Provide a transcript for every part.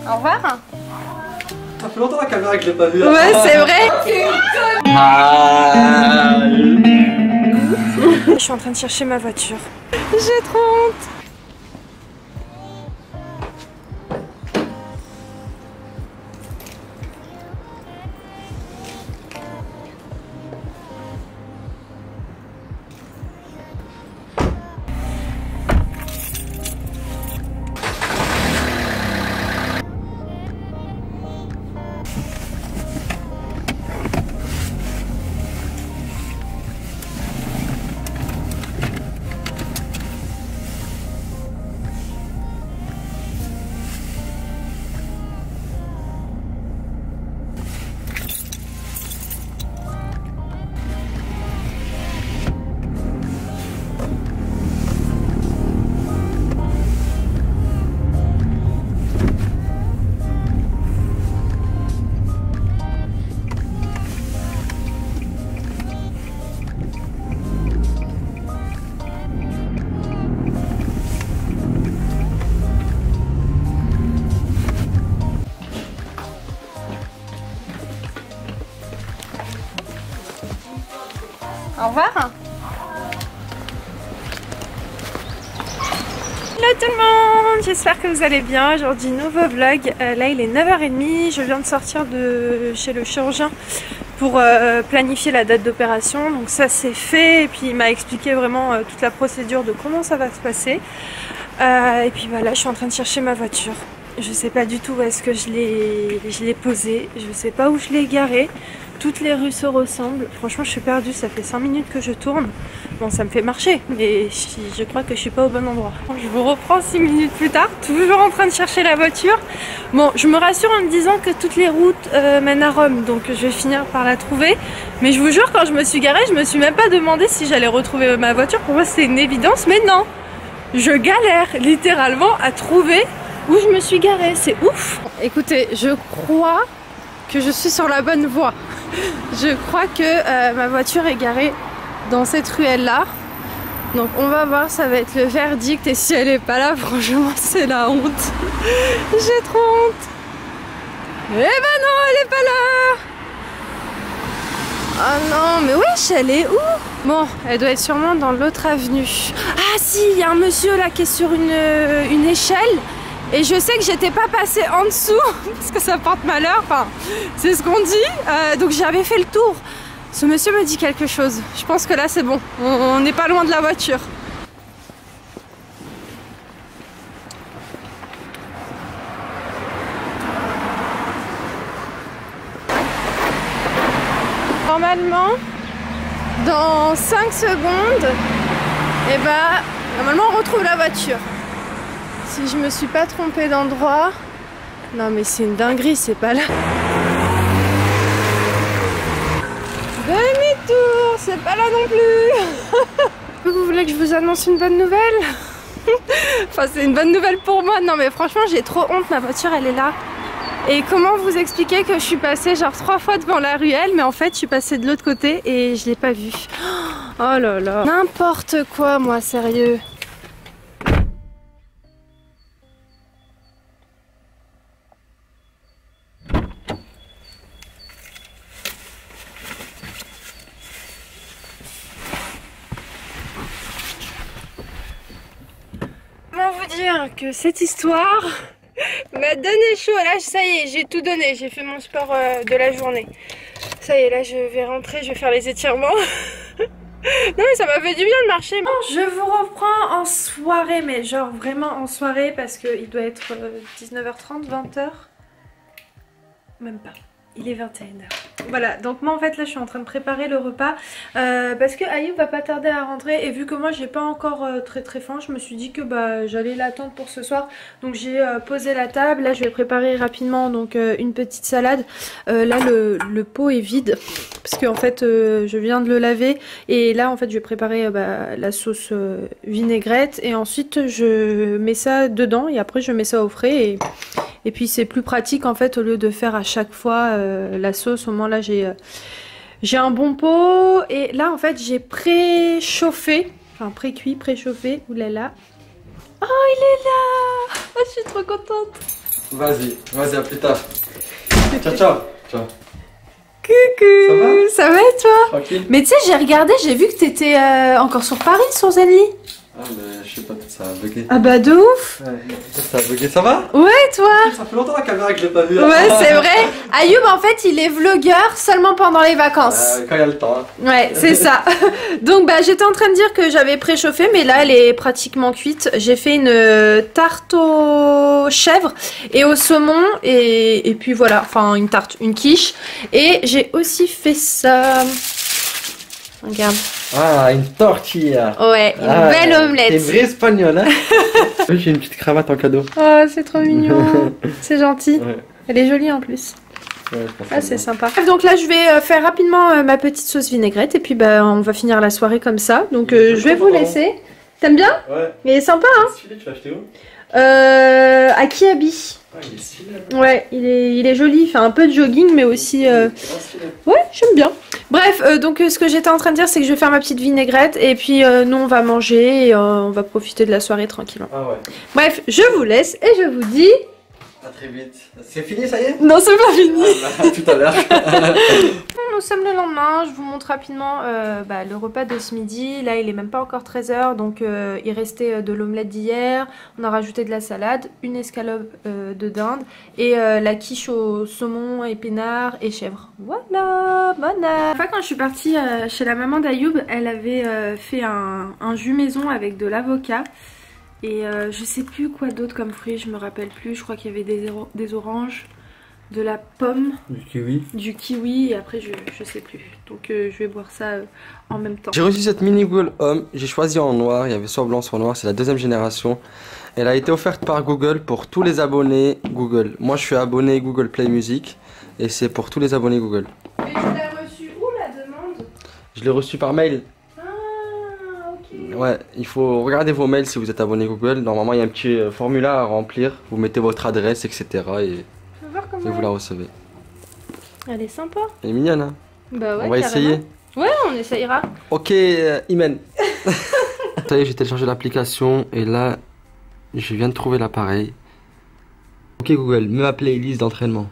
Au revoir. Ça fait longtemps la caméra que je l'ai pas vue. Ouais, c'est vrai. Je suis en train de chercher ma voiture. J'ai trop honte. Au revoir. Hello tout le monde, j'espère que vous allez bien. Aujourd'hui nouveau vlog, là il est 9h30, je viens de sortir de chez le chirurgien pour planifier la date d'opération. Donc ça c'est fait et puis il m'a expliqué vraiment toute la procédure de comment ça va se passer. Et puis voilà, je suis en train de chercher ma voiture. Je sais pas du tout où est-ce que je l'ai posée, je sais pas où je l'ai garée. Toutes les rues se ressemblent. Franchement, je suis perdue. Ça fait 5 minutes que je tourne. Bon, ça me fait marcher, mais je crois que je suis pas au bon endroit. Je vous reprends 6 minutes plus tard, toujours en train de chercher la voiture. Bon, je me rassure en me disant que toutes les routes mènent à Rome, donc je vais finir par la trouver. Mais je vous jure, quand je me suis garée, je me suis même pas demandé si j'allais retrouver ma voiture. Pour moi, c'est une évidence, mais non. Je galère littéralement à trouver où je me suis garée. C'est ouf. Écoutez, je crois que je suis sur la bonne voie. Je crois que ma voiture est garée dans cette ruelle là. Donc on va voir, ça va être le verdict. Et si elle est pas là, franchement c'est la honte. J'ai trop honte. Eh ben non, elle est pas là. Ah non, mais wesh, elle est où? Bon, elle doit être sûrement dans l'autre avenue. Ah si, il y a un monsieur là qui est sur une échelle. Et je sais que j'étais pas passée en dessous parce que ça porte malheur, enfin c'est ce qu'on dit, donc j'avais fait le tour. Ce monsieur me dit quelque chose, je pense que là c'est bon, on n'est pas loin de la voiture. Normalement, dans 5 secondes, et bah, normalement on retrouve la voiture. Si je me suis pas trompée d'endroit. Non mais c'est une dinguerie, c'est pas là. Demi-tour, c'est pas là non plus. Vous voulez que je vous annonce une bonne nouvelle? Enfin c'est une bonne nouvelle pour moi. Non mais franchement j'ai trop honte, ma voiture elle est là. Et comment vous expliquer que je suis passée genre 3 fois devant la ruelle, mais en fait je suis passée de l'autre côté et je l'ai pas vue. Oh là là. N'importe quoi moi, sérieux. Comment vous dire que cette histoire m'a donné chaud. Là ça y est, j'ai tout donné, j'ai fait mon sport de la journée. Ça y est, là je vais rentrer, je vais faire les étirements. Non mais ça m'a fait du bien de marcher. Bon, je vous reprends en soirée, mais genre vraiment en soirée parce qu'il doit être 19h30, 20h. Même pas. Il est 21h. Voilà, donc moi en fait là je suis en train de préparer le repas parce que Ayoub va pas tarder à rentrer et vu que moi j'ai pas encore très faim, je me suis dit que bah j'allais l'attendre pour ce soir. Donc j'ai posé la table, là je vais préparer rapidement donc une petite salade. Là le pot est vide parce que en fait je viens de le laver et là en fait je vais préparer la sauce vinaigrette et ensuite je mets ça dedans et après je mets ça au frais et puis c'est plus pratique en fait au lieu de faire à chaque fois la sauce. Au moins là j'ai un bon pot et là en fait j'ai préchauffé, enfin pré-cuit, préchauffé. Oulala. Oh il est là. Oh, je suis trop contente. Vas-y, à plus tard. Ciao, ciao. Ciao. Coucou. Ça va et toi? Tranquille. Mais tu sais, j'ai regardé, j'ai vu que t'étais encore sur Paris sur Zali. Ah, mais je sais pas, peut-être ça a bugué. Ah bah de ouf. Ouais, peut-être ça a bugué. Ça va? Ouais, toi? Ça fait longtemps la caméra que je l'ai pas vue. Ouais, c'est vrai. Ayoub, en fait, il est vlogueur seulement pendant les vacances. Quand il y a le temps. Hein. Ouais, c'est ça. Donc, bah, j'étais en train de dire que j'avais préchauffé, mais là, elle est pratiquement cuite. J'ai fait une tarte aux chèvres et au saumon, et puis voilà, enfin, une tarte, une quiche. Et j'ai aussi fait ça. Regarde. Ah, une tortilla. Ouais, une belle omelette. C'est vrai espagnol, hein. J'ai une petite cravate en cadeau. Oh, c'est trop mignon. C'est gentil. Ouais. Elle est jolie en plus. Ouais, je pense Ah, c'est sympa. Donc là, je vais faire rapidement ma petite sauce vinaigrette et puis bah, on va finir la soirée comme ça. Donc je vais vous laisser. T'aimes bien? Ouais. Il est sympa, hein? Ce filet, tu l'as acheté où? À Kiabi. Ah, il est stylé. Ouais, il est joli. Il fait un peu de jogging, mais aussi. Ouais, j'aime bien. Bref, donc ce que j'étais en train de dire, c'est que je vais faire ma petite vinaigrette et puis nous, on va manger et on va profiter de la soirée tranquillement. Ah ouais. Bref, je vous laisse et je vous dis. À très vite. C'est fini, ça y est? Non, c'est pas fini. Ah, bah, tout à l'heure. Nous sommes le lendemain, je vous montre rapidement le repas de ce midi. Là il est même pas encore 13 h, donc il restait de l'omelette d'hier. On a rajouté de la salade, une escalope de dinde et la quiche au saumon, épinards et chèvre. Voilà, bonne heure. Enfin, quand je suis partie chez la maman d'Ayoub, elle avait fait un jus maison avec de l'avocat. Et je sais plus quoi d'autre comme fruit, je me rappelle plus. Je crois qu'il y avait des oranges, de la pomme, du kiwi et après je sais plus. Donc je vais boire ça en même temps. J'ai reçu cette mini Google Home, j'ai choisi en noir, il y avait soit blanc soit noir, c'est la deuxième génération. Elle a été offerte par Google pour tous les abonnés Google. Moi je suis abonné Google Play Music et c'est pour tous les abonnés Google. Mais tu l'as reçu où la demande? Je l'ai reçu par mail. Ouais, il faut regarder vos mails si vous êtes abonné Google. Normalement, il y a un petit formulaire à remplir. Vous mettez votre adresse, etc. Et vous la recevez. Elle est sympa. Elle est mignonne, hein? Bah ouais, on va essayer. Ouais, on essayera. Ok, Imen. Ça y est, j'ai téléchargé l'application et là, je viens de trouver l'appareil. Ok Google, mets ma playlist d'entraînement.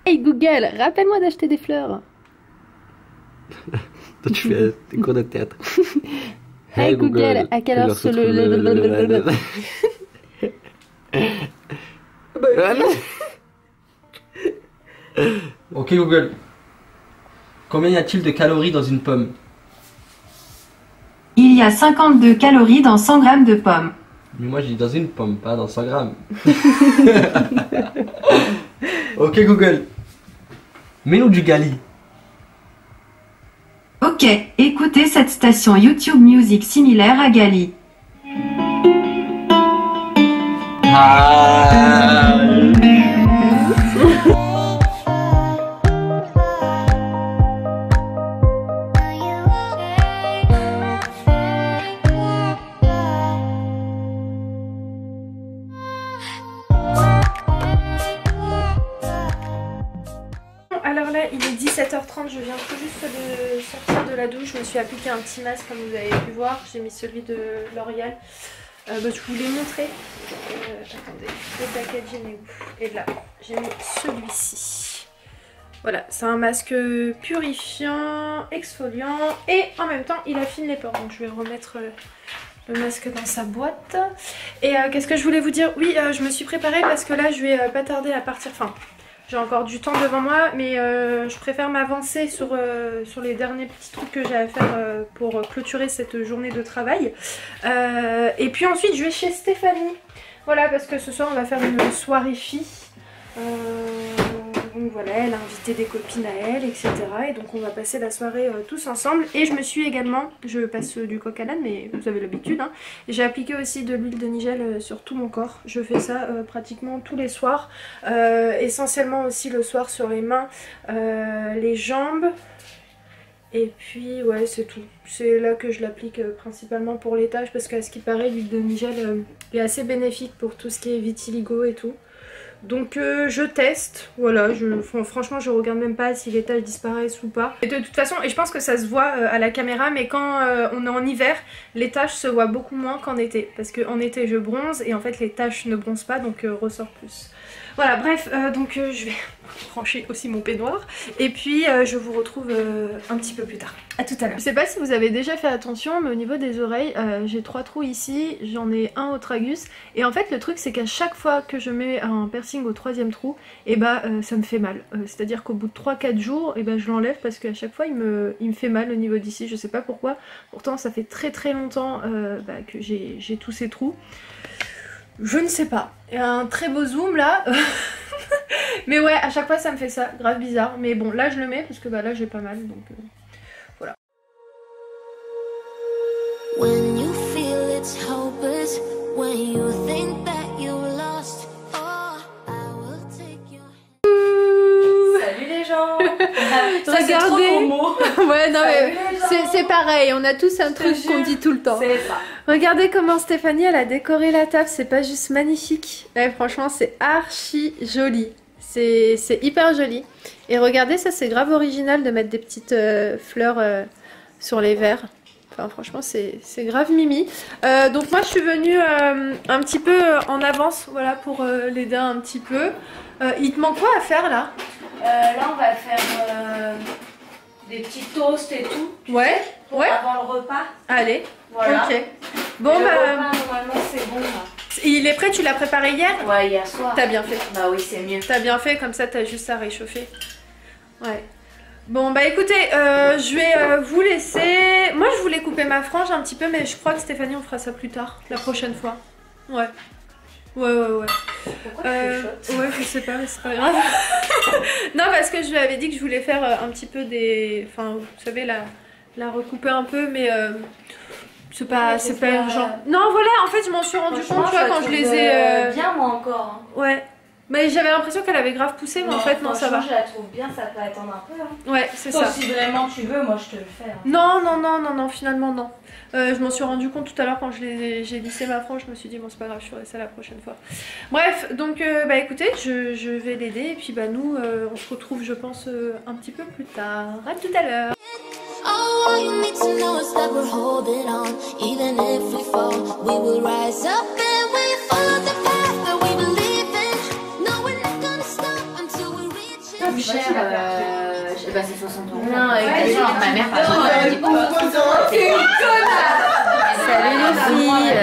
Hey Google, rappelle-moi d'acheter des fleurs. Toi, tu fais des cours de théâtre. Hey Google, à quelle heure se le... Ok Google, combien y a-t-il de calories dans une pomme? Il y a 52 calories dans 100 grammes de pommes. Mais moi, j'ai dit dans une pomme, pas dans 100 grammes. Ok Google, mets-nous du gali. Ok, écoutez cette station YouTube Music similaire à Gali. Alors là, il est 17h30, je viens tout juste de sortir de la douche. Je me suis appliqué un petit masque comme vous avez pu voir. J'ai mis celui de L'Oréal. Je vous l'ai montré. Attendez, le packaging est où? Et là, j'ai mis celui-ci. Voilà, c'est un masque purifiant, exfoliant et en même temps il affine les pores. Donc je vais remettre le masque dans sa boîte. Et qu'est-ce que je voulais vous dire? Oui, je me suis préparée parce que là je vais pas tarder à partir. Enfin, j'ai encore du temps devant moi, mais je préfère m'avancer sur les derniers petits trucs que j'ai à faire pour clôturer cette journée de travail. Et puis ensuite, je vais chez Stéphanie. Voilà, parce que ce soir, on va faire une soirée fille. Donc voilà, elle a invité des copines à elle, etc. Et donc on va passer la soirée tous ensemble. Et je me suis également, je passe du coq à l'âne, mais vous avez l'habitude, hein. J'ai appliqué aussi de l'huile de Nigel sur tout mon corps. Je fais ça pratiquement tous les soirs. Essentiellement aussi le soir sur les mains, les jambes. Et puis ouais, c'est tout. C'est là que je l'applique principalement pour les taches, parce qu'à ce qui paraît, l'huile de Nigel est assez bénéfique pour tout ce qui est vitiligo et tout. Donc je teste, voilà, franchement je regarde même pas si les taches disparaissent ou pas. Et de toute façon, et je pense que ça se voit à la caméra, mais quand on est en hiver, les taches se voient beaucoup moins qu'en été. Parce qu'en été je bronze et en fait les taches ne bronzent pas, donc ressort plus. Voilà, bref, donc je vais brancher aussi mon peignoir et puis je vous retrouve un petit peu plus tard. À tout à l'heure. Je sais pas si vous avez déjà fait attention, mais au niveau des oreilles, j'ai 3 trous ici, j'en ai un au tragus et en fait le truc c'est qu'à chaque fois que je mets un piercing au 3e trou, et bah ça me fait mal. C'est à dire qu'au bout de 3-4 jours, et bah, je l'enlève parce qu'à chaque fois il me fait mal au niveau d'ici, je sais pas pourquoi. Pourtant ça fait très longtemps que j'ai tous ces trous. Je ne sais pas. Il y a un très beau zoom là. Mais ouais, à chaque fois ça me fait ça. Grave bizarre. Mais bon, là je le mets parce que bah, là j'ai pas mal. Donc voilà. When you feel it's hopeless, when you think that you lost, oh, I will take your hand. Salut les gens. Ça, regardez. Ouais, non mais c'est pareil, on a tous un truc qu'on dit tout le temps. C'est ça. Regardez comment Stéphanie elle a décoré la table, c'est pas juste magnifique. Ouais, franchement c'est archi joli. C'est hyper joli. Et regardez, ça c'est grave original de mettre des petites fleurs sur les verres. Enfin franchement c'est grave mimi. Donc moi je suis venue un petit peu en avance, voilà, pour l'aider un petit peu. Il te manque quoi à faire là? Là on va faire des petits toasts et tout. Ouais, pour avant le repas. Allez, voilà. Ok. Bon le bah repas, normalement c'est bon là. Il est prêt, tu l'as préparé hier? Ouais, hier soir. T'as bien fait. Bah oui, c'est mieux. T'as bien fait, comme ça t'as juste à réchauffer. Ouais. Bon bah écoutez, je vais vous laisser. Moi je voulais couper ma frange un petit peu, mais je crois que Stéphanie on fera ça plus tard, la prochaine fois. Ouais. Ouais. Pourquoi tu ouais, je sais pas, mais c'est pas grave. Non, parce que je lui avais dit que je voulais faire un petit peu des... Enfin, vous savez, la recouper un peu, mais c'est pas urgent. Non, voilà, en fait, je m'en suis rendu compte, tu vois, quand je les ai... bien, moi, encore. Hein. Ouais. Mais j'avais l'impression qu'elle avait grave poussé, mais en fait, non, ça va. Je la trouve bien, ça peut attendre un peu. Hein. Ouais, c'est ça. Si vraiment tu veux, moi, je te le fais. Hein. Non, finalement, non. Je m'en suis rendu compte tout à l'heure quand j'ai lissé ma frange, je me suis dit, bon, c'est pas grave, je ferai ça la prochaine fois. Bref, donc, bah écoutez, je vais l'aider, et puis, bah, nous, on se retrouve, je pense, un petit peu plus tard. À tout à l'heure. All you need to know is that we're holding on. Even if we fall, we will rise up and we follow the path that we believe in. No, we're not gonna stop until we reach it. Plus cher, bah c'est 60 €. Non, avec ma mère par exemple, elle dit C'est une connasse. salut les filles.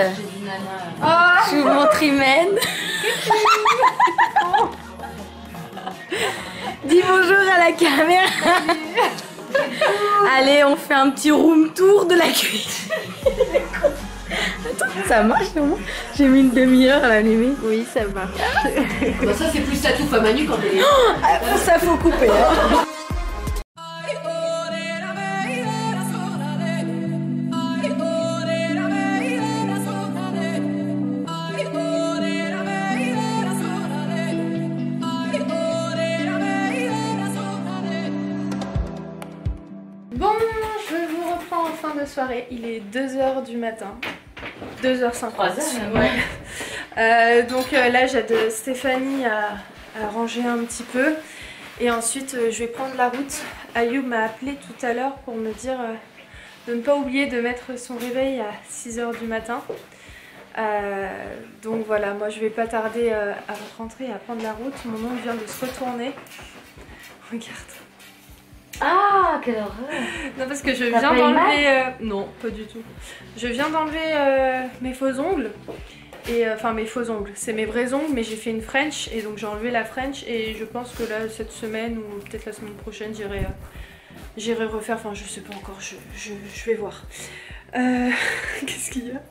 Je vous montre Imen. Dis bonjour à la caméra. Allez, on fait un petit room tour de la cuisine. Attends, ça marche non? J'ai mis une demi-heure à l'allumer. Oui, ça marche. Bah ça c'est plus Satouf à Manu quand elle est... ça faut couper hein. Bon, je vous reprends en fin de soirée, il est 2 h du matin, 2h50. 3 h, ouais. Donc là j'aide Stéphanie à ranger un petit peu et ensuite je vais prendre la route. Ayoub m'a appelé tout à l'heure pour me dire de ne pas oublier de mettre son réveil à 6 h du matin. Donc voilà, moi je vais pas tarder à rentrer et à prendre la route. Mon oncle vient de se retourner. Regarde. Ah, quelle horreur. Non, parce que je viens d'enlever... non, pas du tout. Je viens d'enlever mes faux ongles. Et enfin, mes faux ongles. C'est mes vrais ongles, mais j'ai fait une French. Et donc j'ai enlevé la French. Et je pense que là, cette semaine, ou peut-être la semaine prochaine, j'irai refaire. Enfin, je sais pas encore. Je vais voir. Qu'est-ce qu'il y a?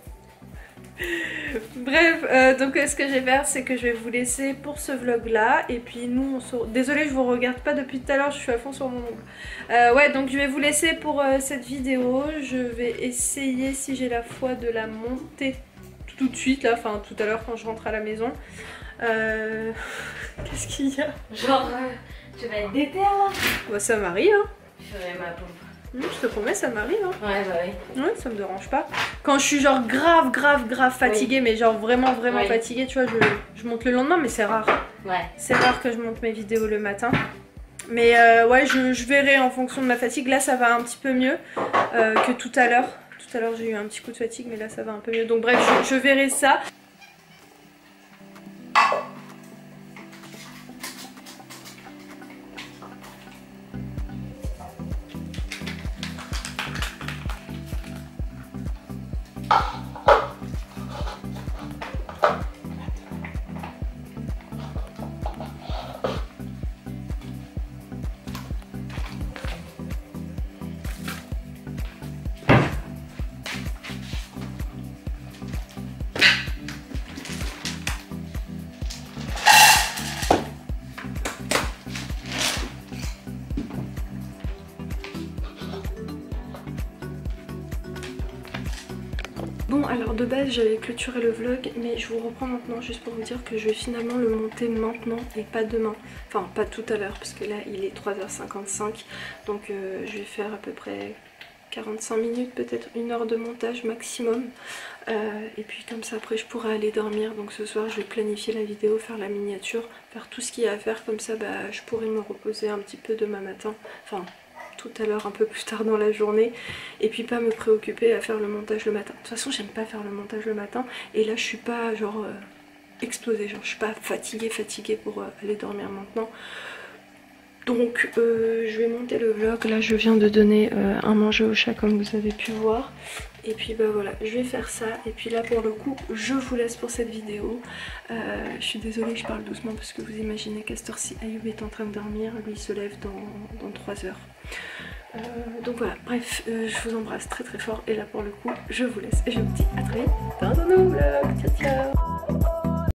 Bref, donc ce que je vais faire, c'est que je vais vous laisser pour ce vlog là. Et puis nous on se... Désolée, je vous regarde pas depuis tout à l'heure, je suis à fond sur mon ongle. Ouais, donc je vais vous laisser pour cette vidéo. Je vais essayer, si j'ai la foi, de la monter tout de suite là. Enfin tout à l'heure quand je rentre à la maison. Qu'est-ce qu'il y a? Genre, tu vas être déter là? Bah ça m'arrive hein. Je ferai ma pompe. Je te promets, ça m'arrive. Hein. Ouais, bah oui. Ouais, ça me dérange pas. Quand je suis genre grave fatiguée, mais genre vraiment fatiguée, tu vois, je monte le lendemain, mais c'est rare. Ouais. C'est rare que je monte mes vidéos le matin. Mais ouais, je verrai en fonction de ma fatigue. Là, ça va un petit peu mieux que tout à l'heure. Tout à l'heure, j'ai eu un petit coup de fatigue, mais là, ça va un peu mieux. Donc bref, je verrai ça. Bon, alors de base j'avais clôturé le vlog, mais je vous reprends maintenant juste pour vous dire que je vais finalement le monter maintenant et pas demain. Enfin, pas tout à l'heure parce que là il est 3h55, donc je vais faire à peu près 45 minutes, peut-être 1 heure de montage maximum. Et puis comme ça après je pourrai aller dormir. Donc ce soir je vais planifier la vidéo, faire la miniature, faire tout ce qu'il y a à faire. Comme ça je pourrai me reposer un petit peu demain matin. Enfin tout à l'heure, un peu plus tard dans la journée, et puis pas me préoccuper à faire le montage le matin. De toute façon j'aime pas faire le montage le matin, et là je suis pas genre explosée, genre je suis pas fatiguée pour aller dormir maintenant. Donc je vais monter le vlog. Là je viens de donner un manger au chat comme vous avez pu voir. Et puis bah voilà, je vais faire ça. Et puis là pour le coup je vous laisse pour cette vidéo. Je suis désolée, je parle doucement parce que vous imaginez qu'à cette heure-ci Ayoub est en train de dormir. Lui il se lève dans 3 heures. Donc voilà, bref, je vous embrasse très fort. Et là pour le coup je vous laisse et je vous dis à très vite dans un nouveau vlog. Ciao ciao.